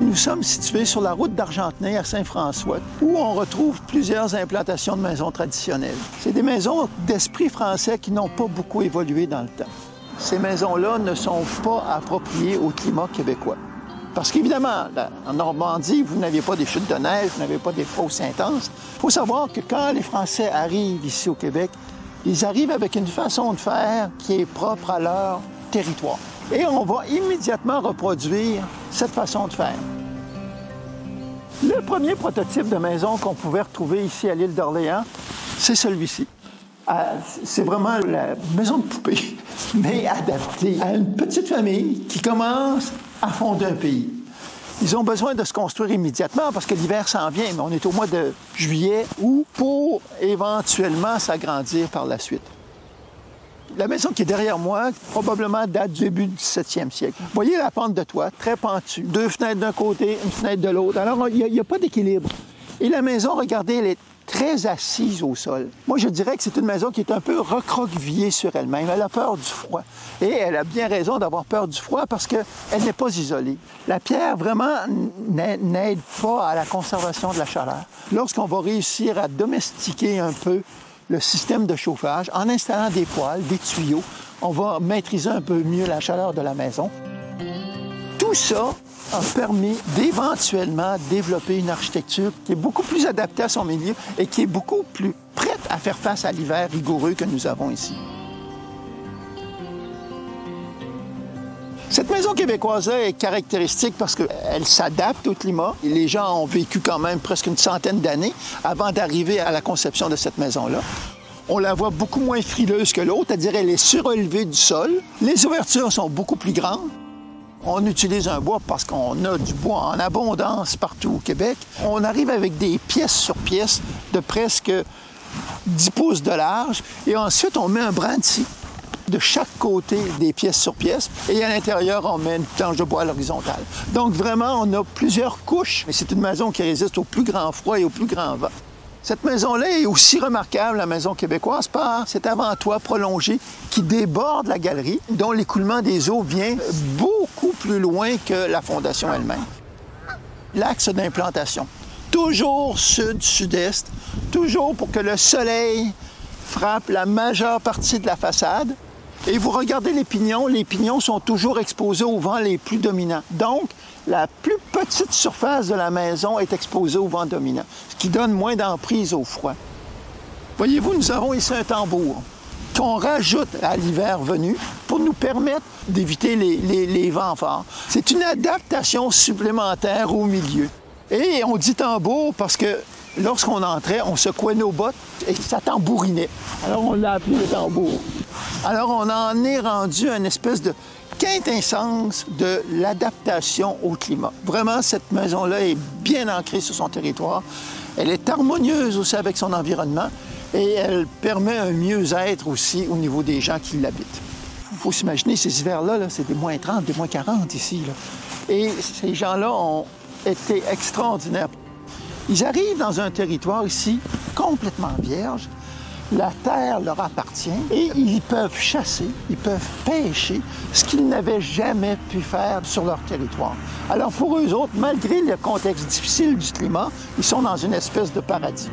Nous sommes situés sur la route d'Argentenay à Saint-François, où on retrouve plusieurs implantations de maisons traditionnelles. C'est des maisons d'esprit français qui n'ont pas beaucoup évolué dans le temps. Ces maisons-là ne sont pas appropriées au climat québécois. Parce qu'évidemment, en Normandie, vous n'aviez pas des chutes de neige, vous n'avez pas des fosses intenses. Il faut savoir que quand les Français arrivent ici au Québec, ils arrivent avec une façon de faire qui est propre à leur territoire. Et on va immédiatement reproduire cette façon de faire. Le premier prototype de maison qu'on pouvait retrouver ici à l'île d'Orléans, c'est celui-ci. C'est vraiment la maison de poupée, mais adaptée à une petite famille qui commence à fonder un pays. Ils ont besoin de se construire immédiatement parce que l'hiver s'en vient, mais on est au mois de juillet, août, pour éventuellement s'agrandir par la suite. La maison qui est derrière moi, probablement date du début du 17e siècle. Vous voyez la pente de toit, très pentue. 2 fenêtres d'un côté, une fenêtre de l'autre. Alors, il n'y a pas d'équilibre. Et la maison, regardez, elle est très assise au sol. Moi, je dirais que c'est une maison qui est un peu recroquevillée sur elle-même. Elle a peur du froid. Et elle a bien raison d'avoir peur du froid parce qu'elle n'est pas isolée. La pierre, vraiment, n'aide pas à la conservation de la chaleur. Lorsqu'on va réussir à domestiquer un peu le système de chauffage, en installant des poêles, des tuyaux, on va maîtriser un peu mieux la chaleur de la maison. Tout ça a permis d'éventuellement développer une architecture qui est beaucoup plus adaptée à son milieu et qui est beaucoup plus prête à faire face à l'hiver rigoureux que nous avons ici. Cette maison québécoise-là est caractéristique parce qu'elle s'adapte au climat. Et les gens ont vécu quand même presque une centaine d'années avant d'arriver à la conception de cette maison-là. On la voit beaucoup moins frileuse que l'autre, c'est-à-dire elle est surélevée du sol. Les ouvertures sont beaucoup plus grandes. On utilise un bois parce qu'on a du bois en abondance partout au Québec. On arrive avec des pièces sur pièces de presque 10 pouces de large. Et ensuite, on met un brandy de chaque côté des pièces sur pièces. Et à l'intérieur, on met une planche de bois à l'horizontale. Donc vraiment, on a plusieurs couches. Mais c'est une maison qui résiste au plus grand froid et au plus grand vent. Cette maison-là est aussi remarquable, la maison québécoise, par cet avant-toit prolongé qui déborde la galerie, dont l'écoulement des eaux vient beaucoup plus loin que la fondation elle-même. L'axe d'implantation, toujours sud-sud-est, toujours pour que le soleil frappe la majeure partie de la façade. Et vous regardez les pignons sont toujours exposés aux vents les plus dominants. Donc, la plus petite surface de la maison est exposée au vent dominant, ce qui donne moins d'emprise au froid. Voyez-vous, nous avons ici un tambour qu'on rajoute à l'hiver venu pour nous permettre d'éviter les vents forts. C'est une adaptation supplémentaire au milieu. Et on dit tambour parce que lorsqu'on entrait, on secouait nos bottes et ça tambourinait. Alors on l'a appelé le tambour. Alors on en est rendu à une espèce de quintessence de l'adaptation au climat. Vraiment, cette maison-là est bien ancrée sur son territoire. Elle est harmonieuse aussi avec son environnement et elle permet un mieux-être aussi au niveau des gens qui l'habitent. Il faut s'imaginer, ces hivers-là, c'est des moins 30, des moins 40 ici. Et ces gens-là ont été extraordinaires. Ils arrivent dans un territoire ici complètement vierge. La terre leur appartient et ils peuvent chasser, ils peuvent pêcher, ce qu'ils n'avaient jamais pu faire sur leur territoire. Alors pour eux autres, malgré le contexte difficile du climat, ils sont dans une espèce de paradis.